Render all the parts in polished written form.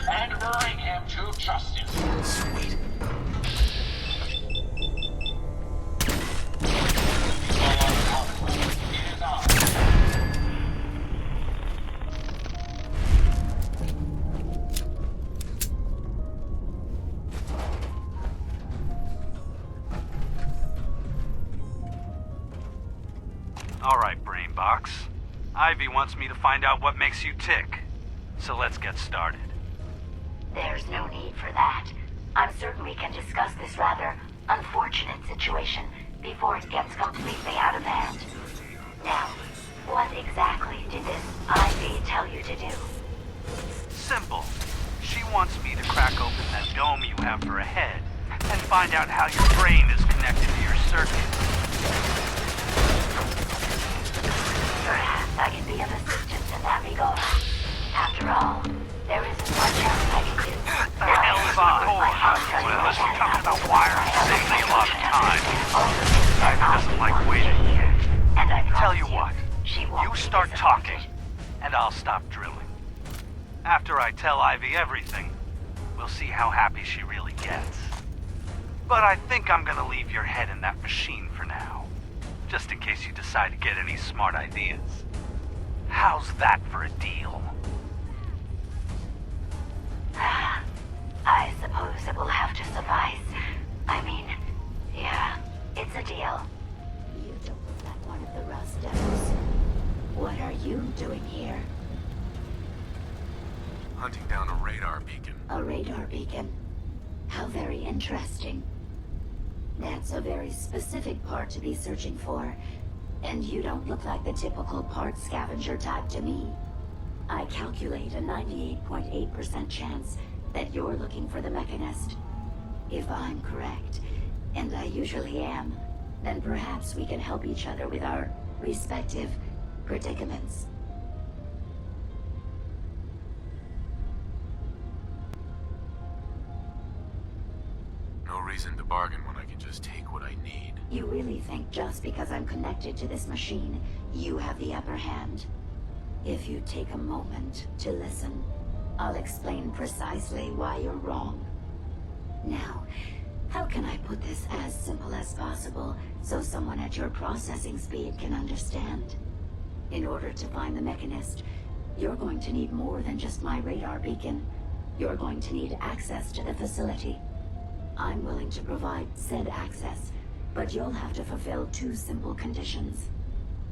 and bring him to justice. Sweet. Alright, Brainbox. Ivy wants me to find out what makes you tick. So let's get started. There's no need for that. I'm certain we can discuss this rather unfortunate situation before it gets completely out of hand. Now, what exactly did this Ivy tell you to do? Simple. She wants me to crack open that dome you have for a head and find out how your brain is connected to your circuits. Perhaps I can be of assistance in that regard. After all, there isn't much else I can do. The hell is the core? Well, this talking about wires saves me a lot of time. Ivy doesn't like waiting. Tell you what, you start talking, and I'll stop drilling. After I tell Ivy everything, we'll see how happy she really gets. But I think I'm gonna leave your head in that machine for now, just in case you decide to get any smart ideas. How's that for a deal? I suppose it will have to suffice. I mean, yeah, it's a deal. You don't look like one of the Rust Devils. What are you doing here? Hunting down a radar beacon. A radar beacon? How very interesting. That's a very specific part to be searching for. And you don't look like the typical part scavenger type to me. I calculate a 98.8% chance that you're looking for the Mechanist. If I'm correct, and I usually am, then perhaps we can help each other with our respective predicaments. No reason to bargain when I can just take what I need. You really think just because I'm connected to this machine, you have the upper hand? If you take a moment to listen, I'll explain precisely why you're wrong. Now, how can I put this as simple as possible so someone at your processing speed can understand? In order to find the Mechanist, you're going to need more than just my radar beacon. You're going to need access to the facility. I'm willing to provide said access, but you'll have to fulfill two simple conditions.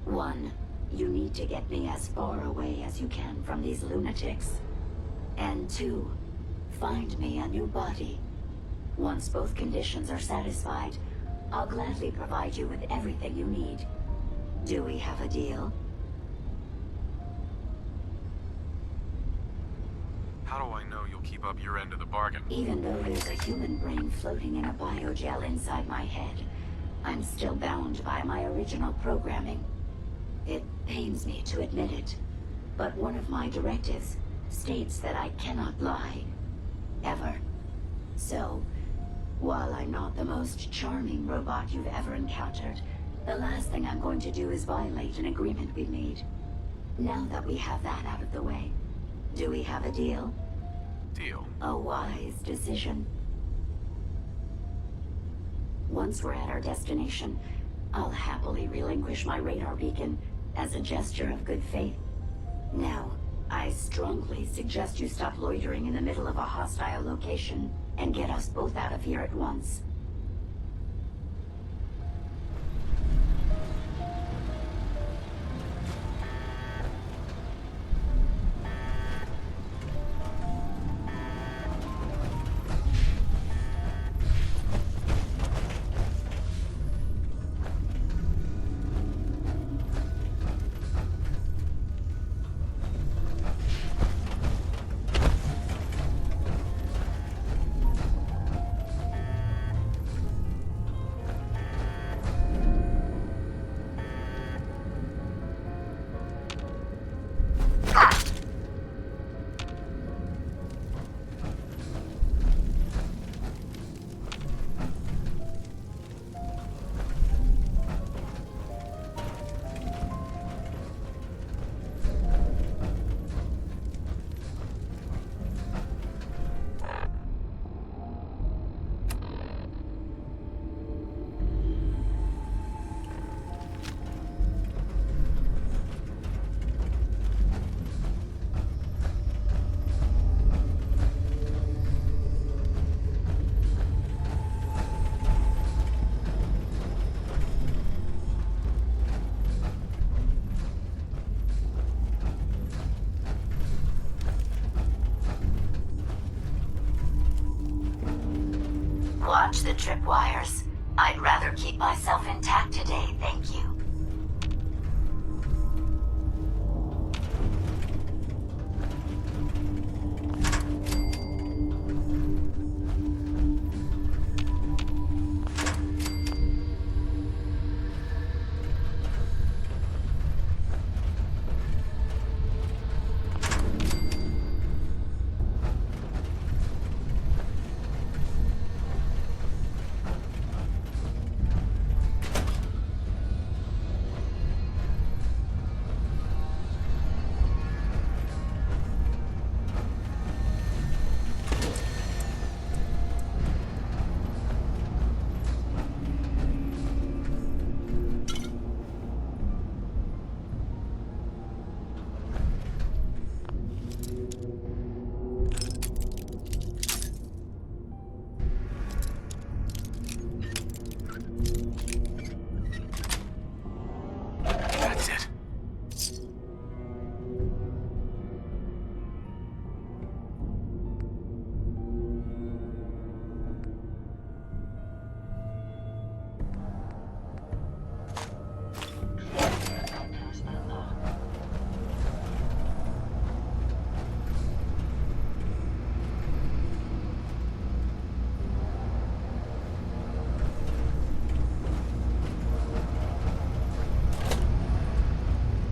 One, you need to get me as far away as you can from these lunatics. And two, find me a new body. Once both conditions are satisfied, I'll gladly provide you with everything you need. Do we have a deal? How do I know you'll keep up your end of the bargain? Even though there's a human brain floating in a biogel inside my head, I'm still bound by my original programming. It pains me to admit it, but one of my directives states that I cannot lie. Ever. So, while I'm not the most charming robot you've ever encountered, the last thing I'm going to do is violate an agreement we made. Now that we have that out of the way, do we have a deal? Deal. A wise decision. Once we're at our destination, I'll happily relinquish my radar beacon as a gesture of good faith. Now, I strongly suggest you stop loitering in the middle of a hostile location and get us both out of here at once. Watch the tripwires. I'd rather keep myself intact today, thank you. That's it.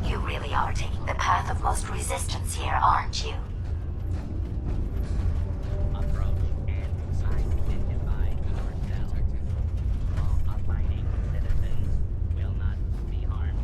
You really are taking the path of most resistance here, aren't you? Approach and identify yourself. Law-abiding citizens will not be harmed.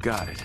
Got it.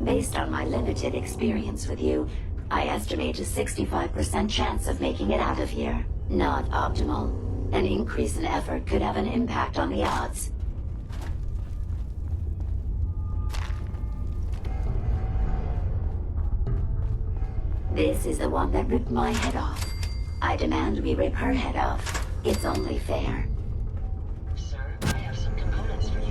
Based on my limited experience with you, I estimate a 65% chance of making it out of here. Not optimal. An increase in effort could have an impact on the odds. This is the one that ripped my head off. I demand we rip her head off. It's only fair. Sir, I have some components for you.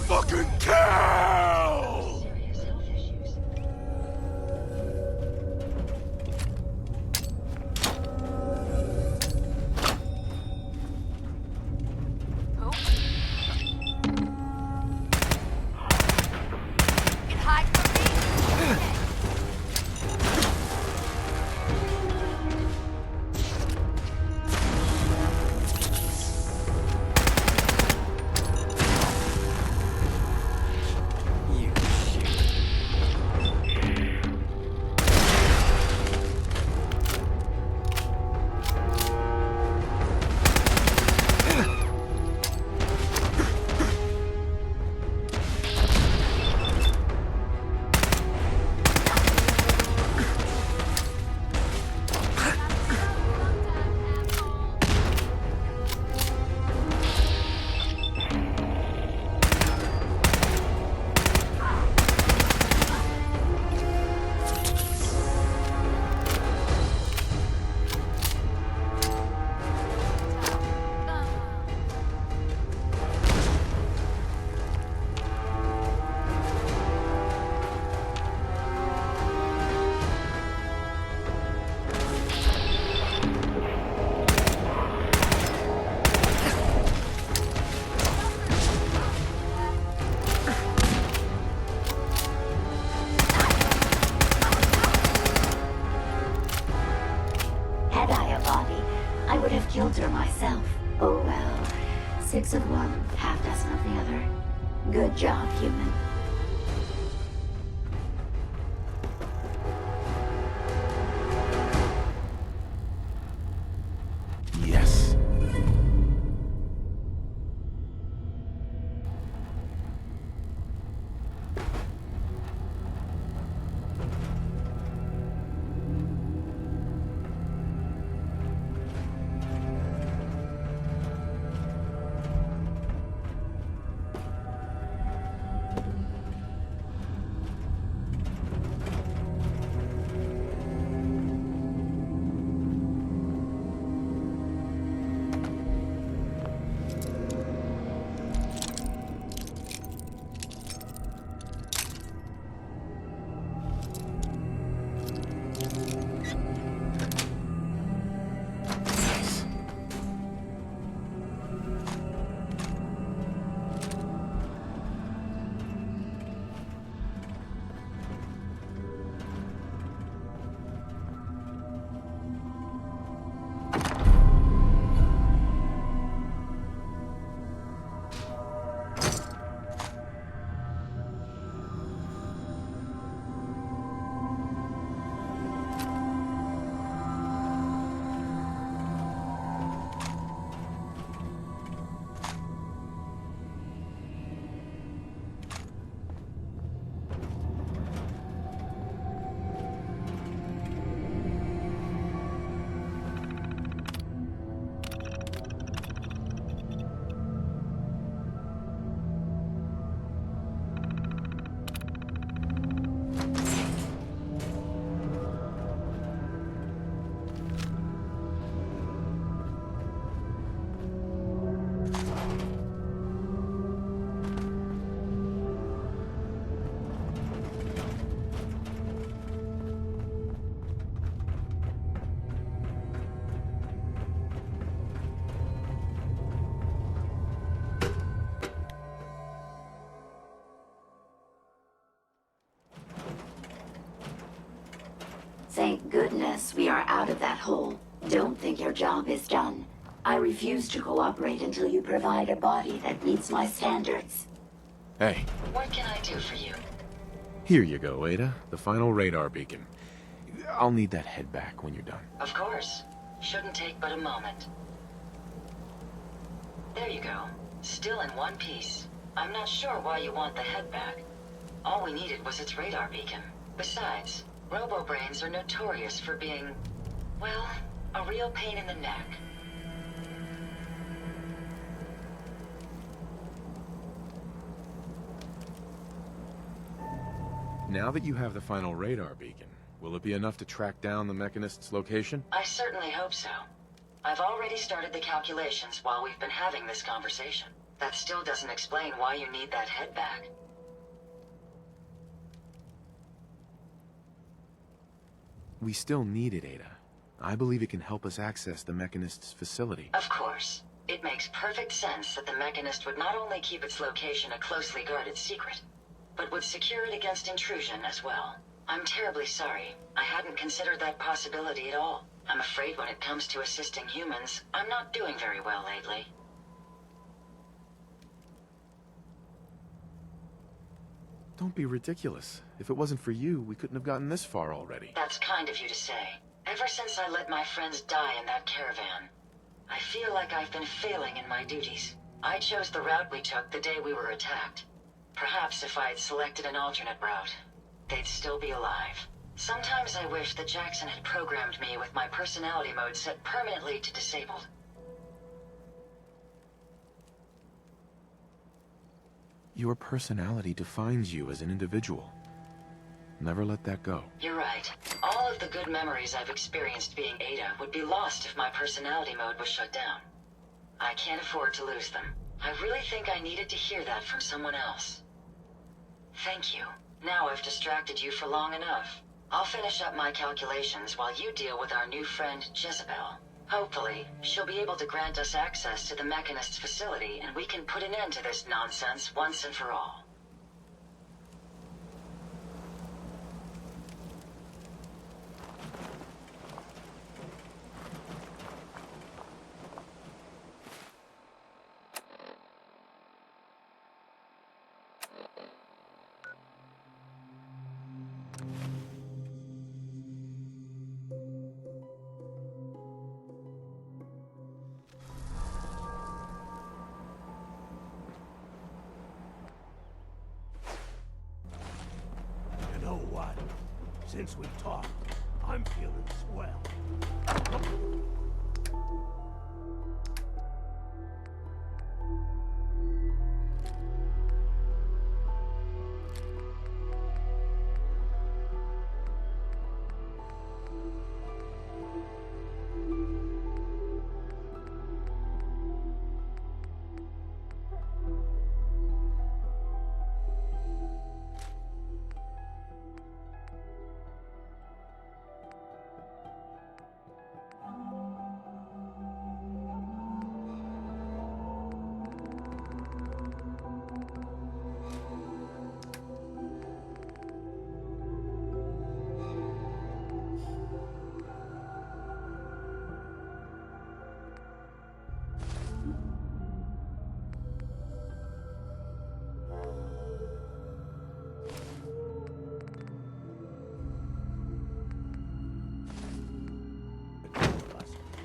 Fucking kill! Serious health issues. 6 of one, half dozen of the other. Good job, human. Yes. Nice. Thank goodness we are out of that hole. Don't think your job is done. I refuse to cooperate until you provide a body that meets my standards. Hey, What can I do for you? here you go, Ada. The final radar beacon. I'll need that head back when you're done. Of course. Shouldn't take but a moment. There you go. Still in one piece. I'm not sure why you want the head back. All we needed was its radar beacon. Besides, robo-brains are notorious for being, well, a real pain in the neck. Now that you have the final radar beacon, will it be enough to track down the Mechanist's location? I certainly hope so. I've already started the calculations while we've been having this conversation. That still doesn't explain why you need that head back. We still need it, Ada. I believe it can help us access the Mechanist's facility. Of course. It makes perfect sense that the Mechanist would not only keep its location a closely guarded secret, but would secure it against intrusion as well. I'm terribly sorry. I hadn't considered that possibility at all. I'm afraid when it comes to assisting humans, I'm not doing very well lately. Don't be ridiculous. If it wasn't for you, we couldn't have gotten this far already. That's kind of you to say. Ever since I let my friends die in that caravan, I feel like I've been failing in my duties. I chose the route we took the day we were attacked. Perhaps if I had selected an alternate route, they'd still be alive. Sometimes I wish that Jackson had programmed me with my personality mode set permanently to disabled. Your personality defines you as an individual. Never let that go. You're right. All of the good memories I've experienced being Ada would be lost if my personality mode was shut down. I can't afford to lose them. I really think I needed to hear that from someone else. Thank you. Now I've distracted you for long enough. I'll finish up my calculations while you deal with our new friend, Jezebel. Hopefully, she'll be able to grant us access to the Mechanist's facility and we can put an end to this nonsense once and for all. Since we talked, I'm feeling swell.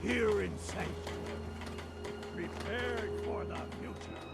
Here in sanctuary, prepared for the future.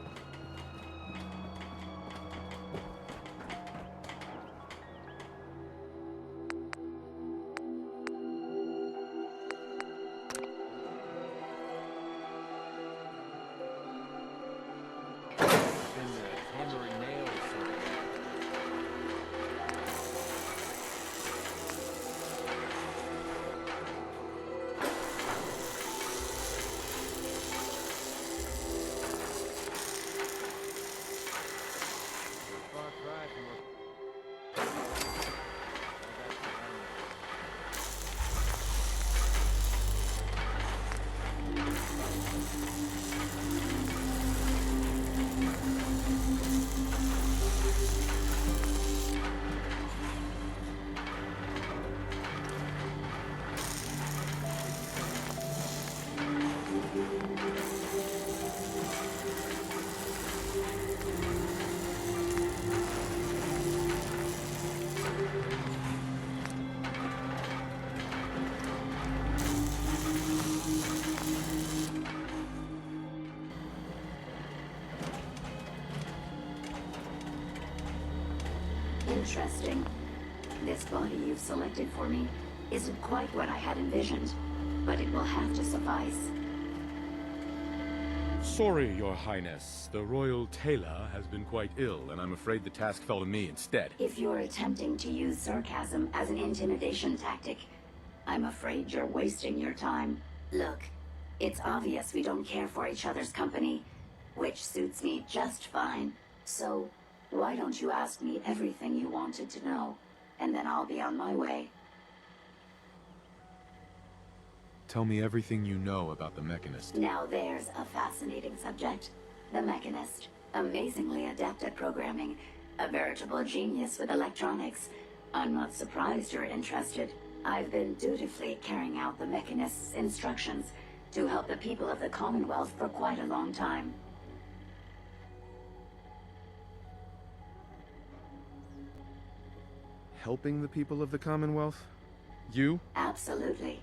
Interesting. This body you've selected for me isn't quite what I had envisioned, but it will have to suffice. Sorry, Your Highness. The Royal Tailor has been quite ill, and I'm afraid the task fell to me instead. If you're attempting to use sarcasm as an intimidation tactic, I'm afraid you're wasting your time. Look, it's obvious we don't care for each other's company, which suits me just fine. So, why don't you ask me everything you wanted to know, and then I'll be on my way. Tell me everything you know about the Mechanist. Now there's a fascinating subject. The Mechanist. Amazingly adept at programming. A veritable genius with electronics. I'm not surprised you're interested. I've been dutifully carrying out the Mechanist's instructions to help the people of the Commonwealth for quite a long time. Helping the people of the Commonwealth? You? Absolutely.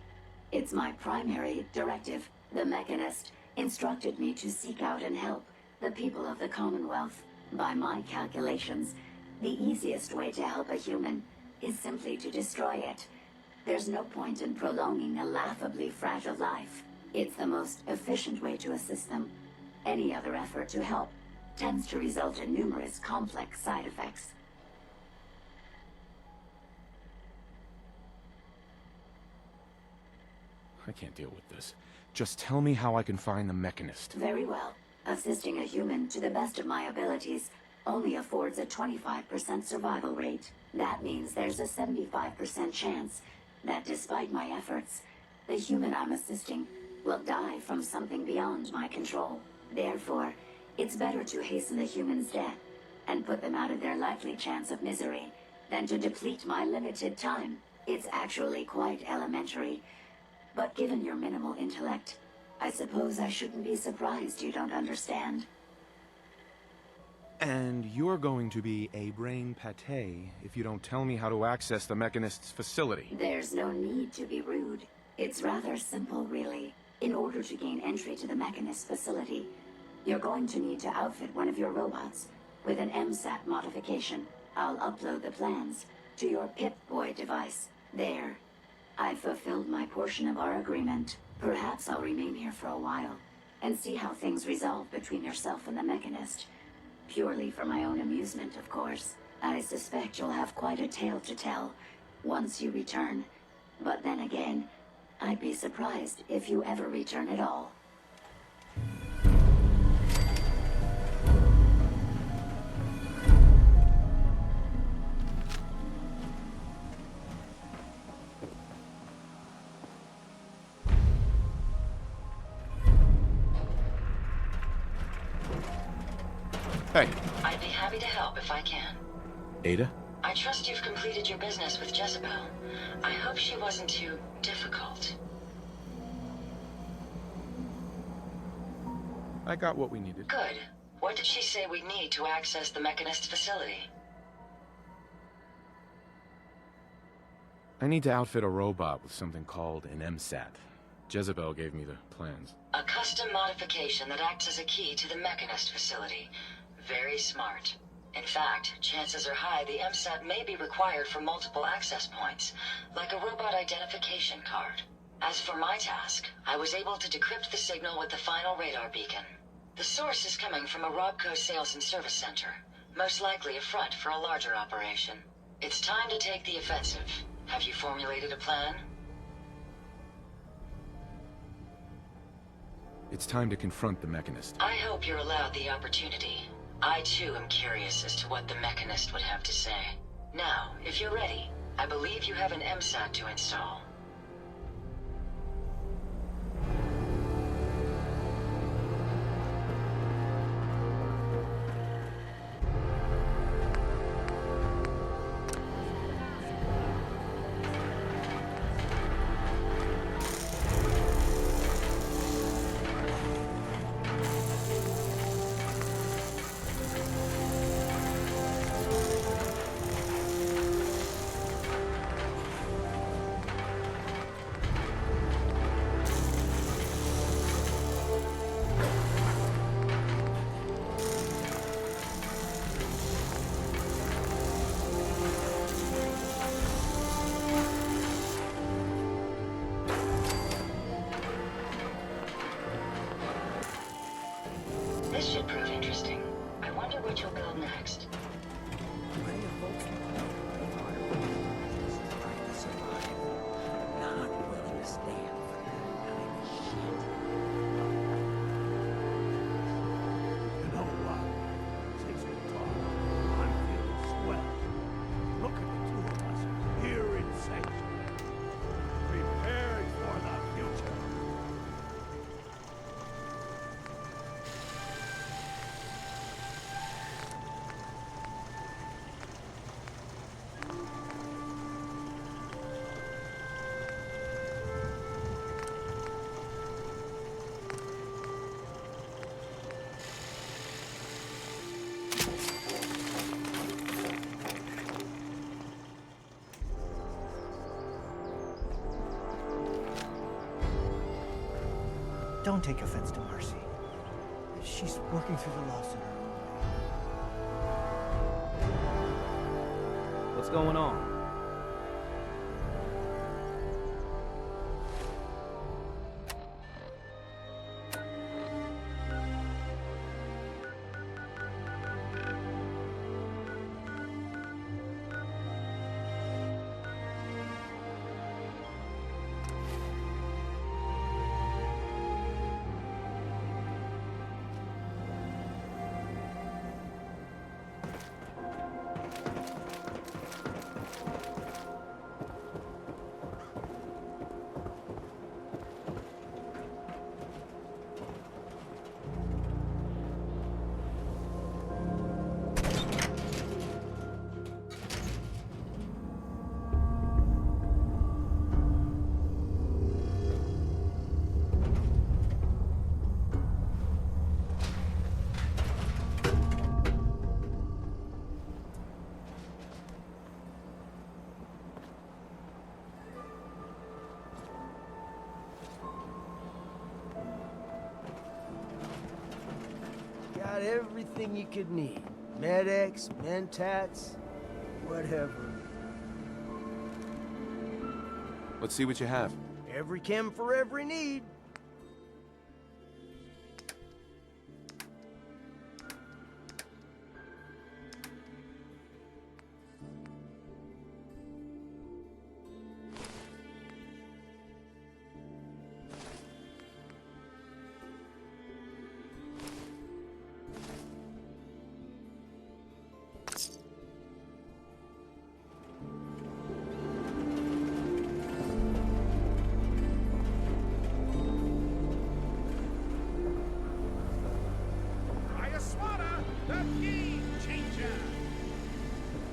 It's my primary directive. The Mechanist instructed me to seek out and help the people of the Commonwealth. By my calculations, the easiest way to help a human is simply to destroy it. There's no point in prolonging a laughably fragile life. It's the most efficient way to assist them. Any other effort to help tends to result in numerous complex side effects. I can't deal with this. Just tell me how I can find the Mechanist. Very well. Assisting a human to the best of my abilities only affords a 25% survival rate. That means there's a 75% chance that despite my efforts, the human I'm assisting will die from something beyond my control. Therefore, it's better to hasten the human's death and put them out of their likely chance of misery than to deplete my limited time. It's actually quite elementary. But given your minimal intellect, I suppose I shouldn't be surprised you don't understand. And you're going to be a brain pate if you don't tell me how to access the Mechanist's facility. There's no need to be rude. It's rather simple, really. In order to gain entry to the Mechanist's facility, you're going to need to outfit one of your robots with an MSAT modification. I'll upload the plans to your Pip-Boy device. There. I've fulfilled my portion of our agreement. Perhaps I'll remain here for a while, and see how things resolve between yourself and the Mechanist. Purely for my own amusement, of course. I suspect you'll have quite a tale to tell once you return. But then again, I'd be surprised if you ever return at all. Hey, I'd be happy to help if I can. Ada? I trust you've completed your business with Jezebel. I hope she wasn't too difficult. I got what we needed. Good. What did she say we need to access the Mechanist facility? I need to outfit a robot with something called an MSAT. Jezebel gave me the plans. A custom modification that acts as a key to the Mechanist facility. Very smart. In fact, chances are high the MSAT may be required for multiple access points, like a robot identification card. As for my task, I was able to decrypt the signal with the final radar beacon. The source is coming from a Robco sales and service center, most likely a front for a larger operation. It's time to take the offensive. Have you formulated a plan? It's time to confront the Mechanist. I hope you're allowed the opportunity. I too am curious as to what the Mechanist would have to say. Now, if you're ready, I believe you have an MSAT to install. This should prove interesting. I wonder what you'll build next. Not willing to stand for that kind of shit. You know what? Since we talked, I'm feeling swell. Look at the two of us here in sanctuary, preparing for the future. Don't take offense to Marcy. She's working through the loss in her own way. What's going on? Got everything you could need. Medics, mentats, whatever. Let's see what you have. Every chem for every need.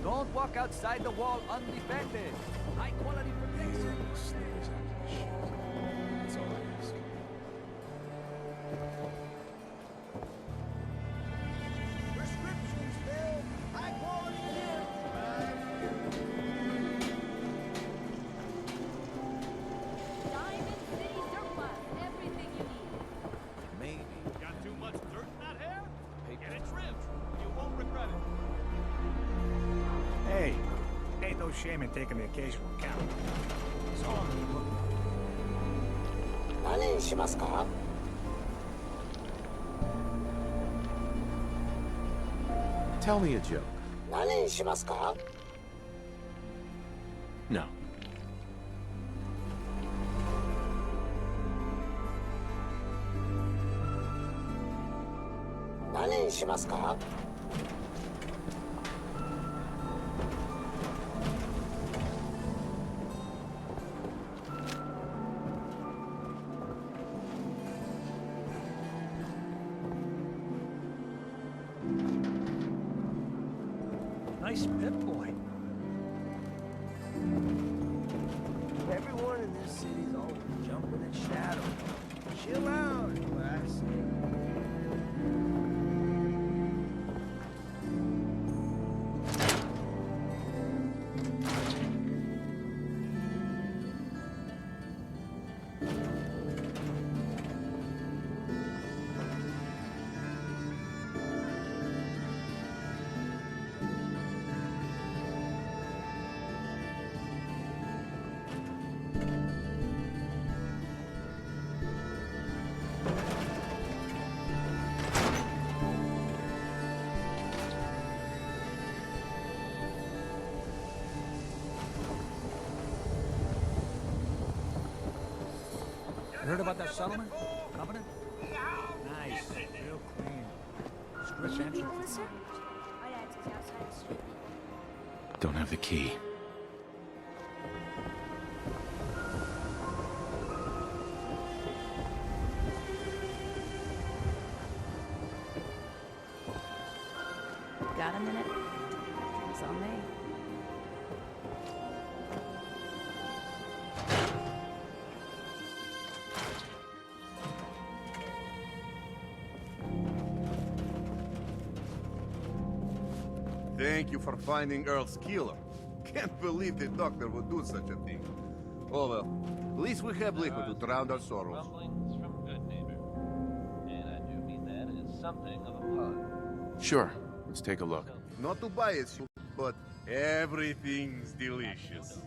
Don't walk outside the wall undefended. High quality protection. That's all I ask. Prescriptions filled. High quality Diamond City Surplus. Everything you need. Maybe. Got too much dirt in that hair? Get it trimmed. You won't regret it. Hey, ain't no shame in taking the occasional count. That's all I'm looking for. Tell me a joke. No. Nice pit boy. Everyone in this city's always jumping at shadow. Chill out, is what I say. Heard about that settlement? Covenant? Nice, real clean. Script Should entry. people listen? My dad's is outside the street. Don't have the key. Got a minute? It's on me. Thank you for finding Earl's killer. Can't believe the doctor would do such a thing. Oh well, at least we have liquid to drown our sorrows. Rumblings from good neighbor. And I do mean that as something of a pun. Sure. Let's take a look. Not to buy it, but everything's delicious.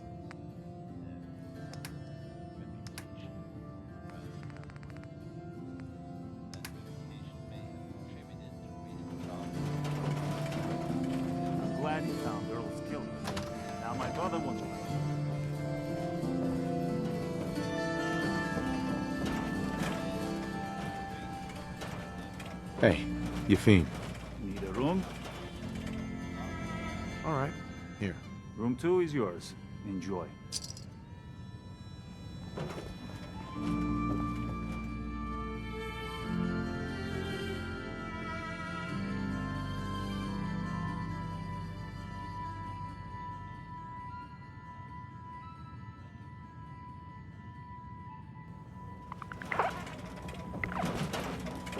I'm glad you found Earl's killer. Now my brother wants to. Hey, you fiend. Need a room? All right. Here. Room 2 is yours. Enjoy.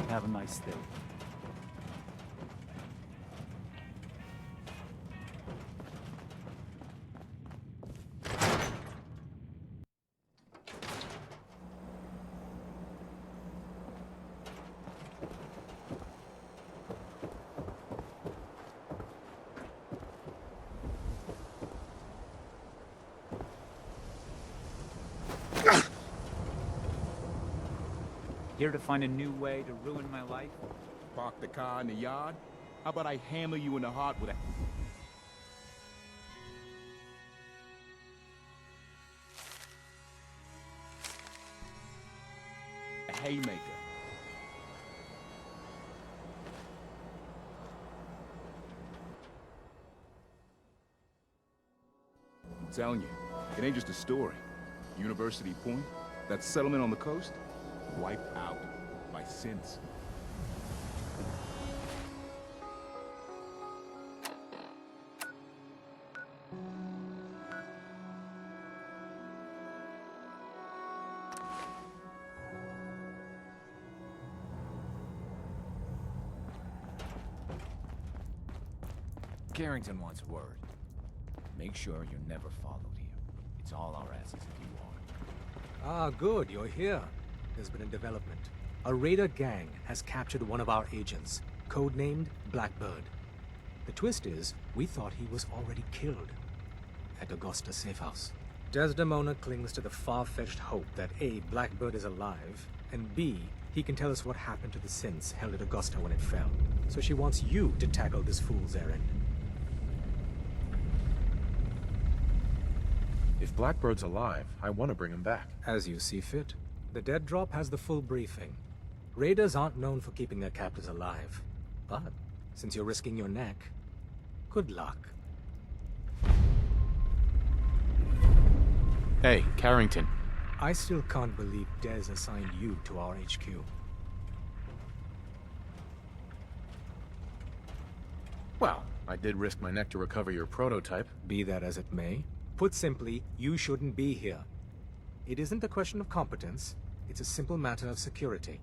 Have a nice day. Here to find a new way to ruin my life? Park the car in the yard? How about I hammer you in the heart with a haymaker? I'm telling you, it ain't just a story. University Point, that settlement on the coast, wiped out by synths. Carrington wants word. Make sure you're never followed here. It's all our asses if you are. Ah, good, you're here. There's been a development. A raider gang has captured one of our agents, codenamed Blackbird. The twist is, we thought he was already killed at Augusta Safe House. Desdemona clings to the far-fetched hope that A, Blackbird is alive, and B, he can tell us what happened to the synths held at Augusta when it fell. So she wants you to tackle this fool's errand. If Blackbird's alive, I want to bring him back. As you see fit. The Dead Drop has the full briefing. Raiders aren't known for keeping their captives alive. But, since you're risking your neck, good luck. Hey, Carrington. I still can't believe Dez assigned you to our HQ. Well, I did risk my neck to recover your prototype. Be that as it may. Put simply, you shouldn't be here. It isn't a question of competence, it's a simple matter of security.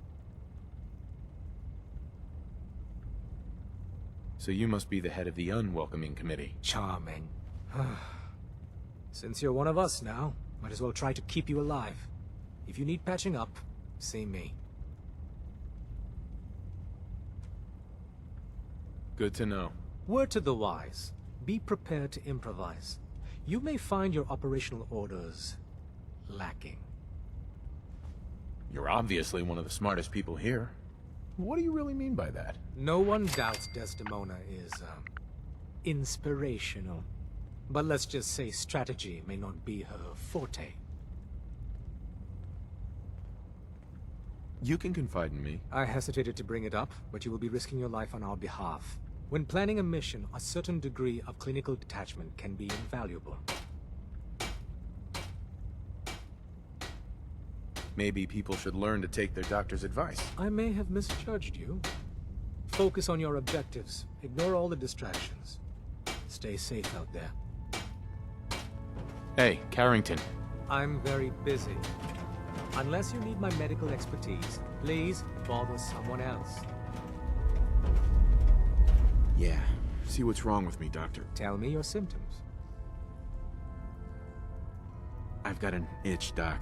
So you must be the head of the unwelcoming committee. Charming. Since you're one of us now, might as well try to keep you alive. If you need patching up, see me. Good to know. Word to the wise. Be prepared to improvise. You may find your operational orders lacking. You're obviously one of the smartest people here. What do you really mean by that? No one doubts Desdemona is, inspirational. But let's just say strategy may not be her forte. You can confide in me. I hesitated to bring it up, but you will be risking your life on our behalf. When planning a mission, a certain degree of clinical detachment can be invaluable. Maybe people should learn to take their doctor's advice. I may have misjudged you. Focus on your objectives. Ignore all the distractions. Stay safe out there. Hey, Carrington. I'm very busy. Unless you need my medical expertise, please bother someone else. Yeah. See what's wrong with me, Doctor. Tell me your symptoms. I've got an itch, Doc.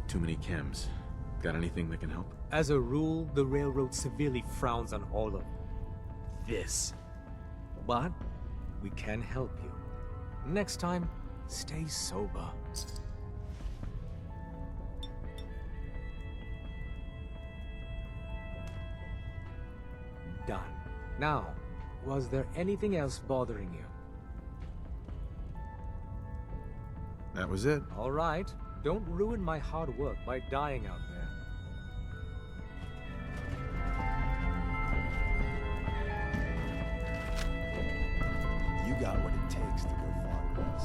Too many chems. Got anything that can help? As a rule, the railroad severely frowns on all of this. But we can help you. Next time, stay sober. Done. Now, was there anything else bothering you? That was it. All right. Don't ruin my hard work by dying out there. You got what it takes to go far with us.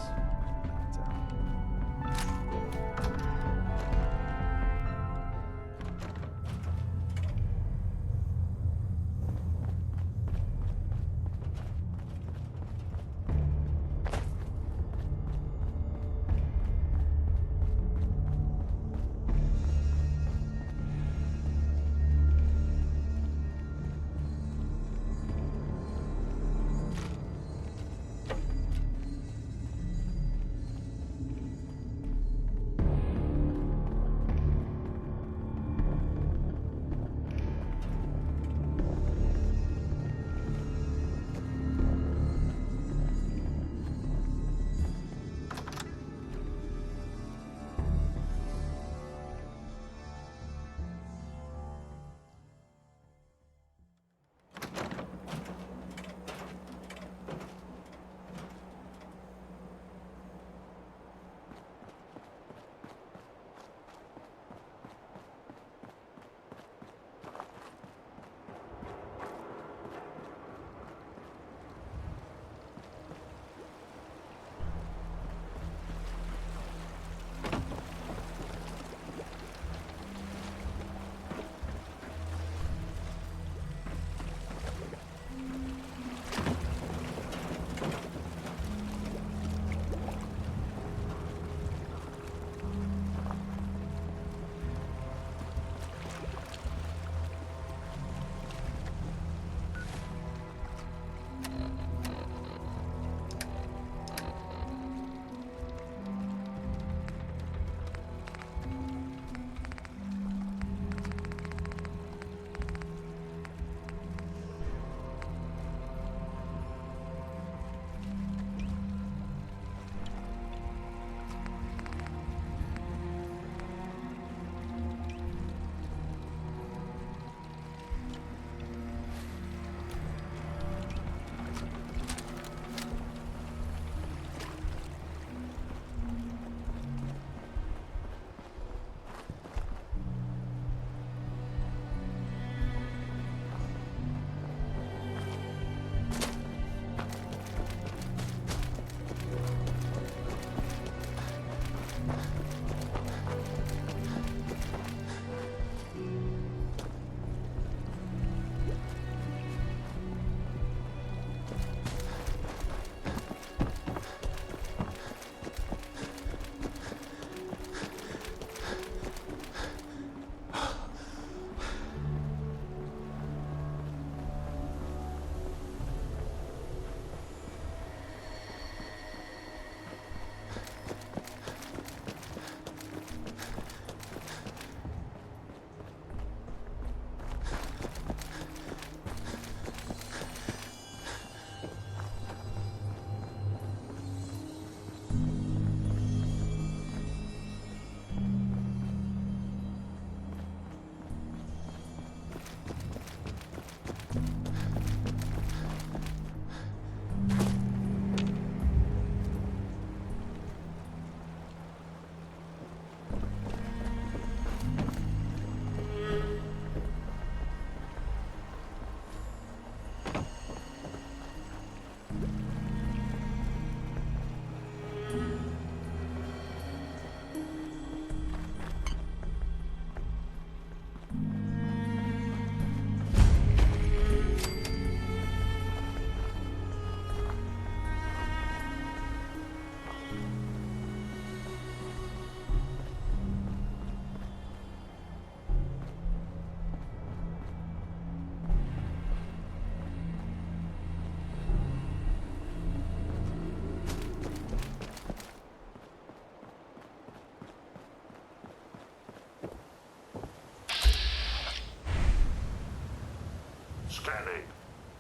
Scanning.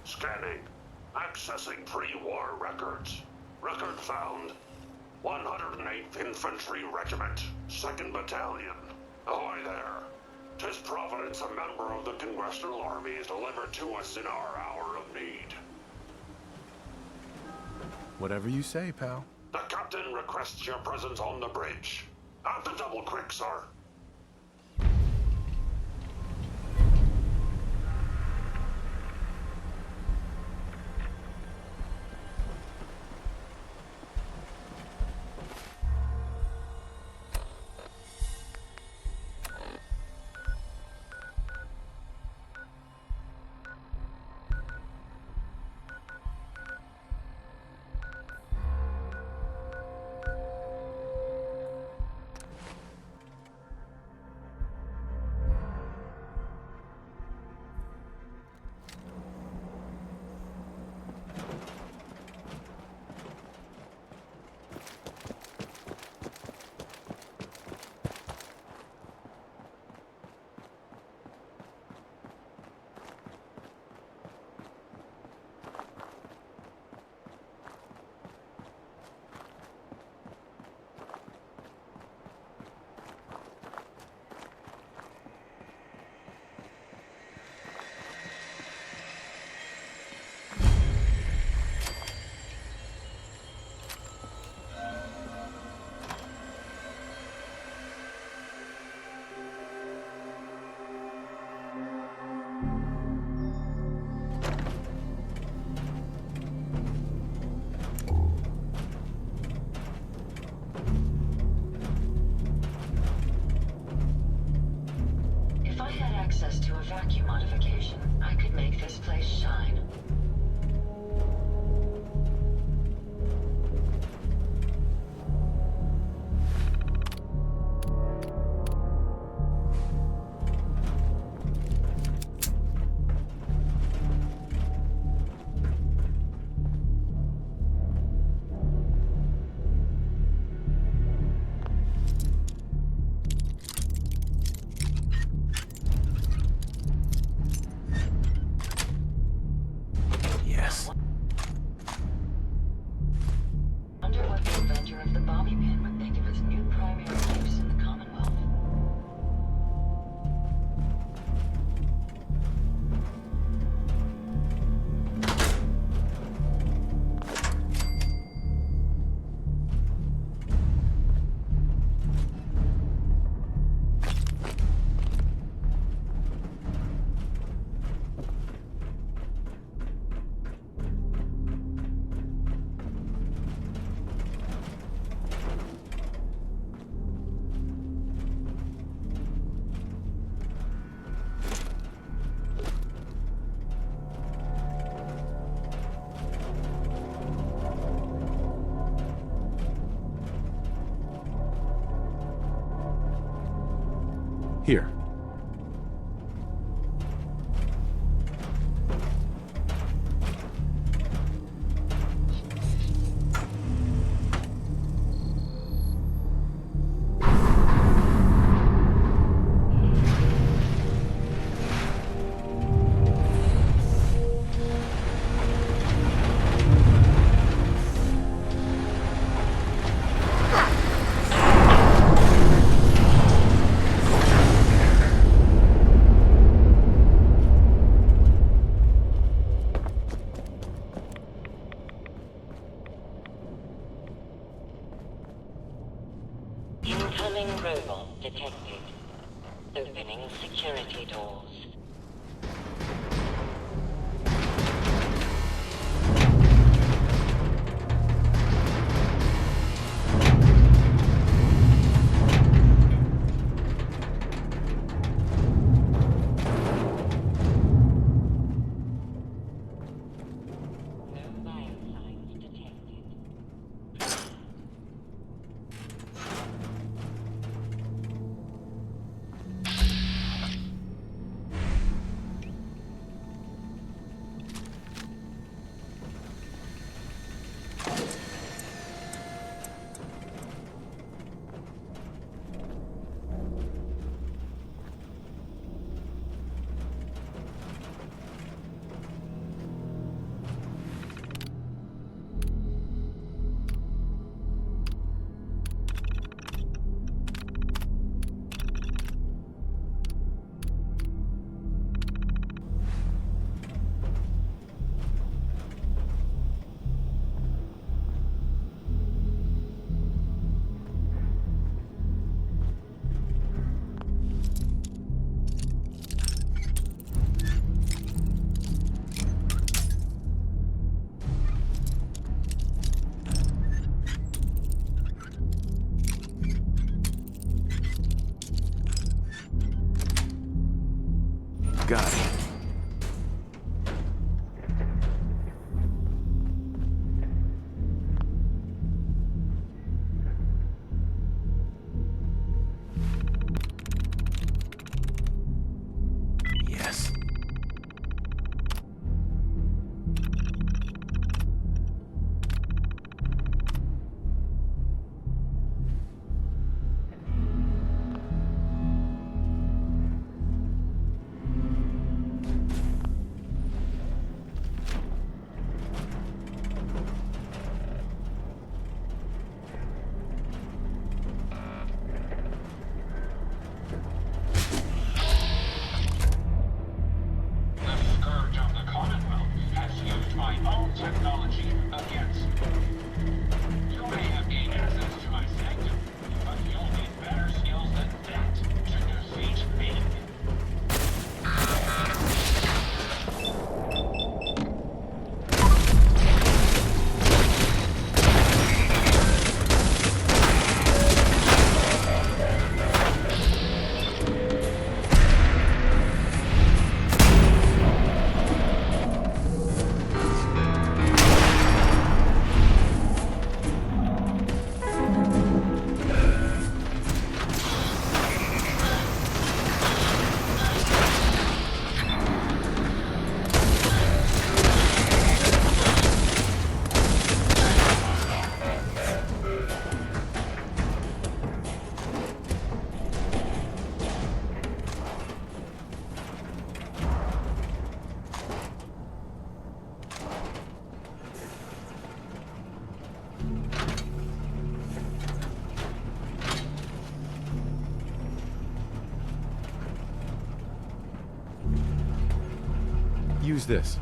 Scanning. Accessing pre-war records. Record found. 108th Infantry Regiment, 2nd Battalion. Ahoy there. 'Tis Providence, a member of the Congressional Army, is delivered to us in our hour of need. Whatever you say, pal. The captain requests your presence on the bridge. At the double quick, sir. If I had access to a vacuum modification, I could make this place shine. Yes. Wonder what the inventor of the bobby pin would think of its new primary use in the Commonwealth. Here. Incoming robot detected. Opening security doors. Use this.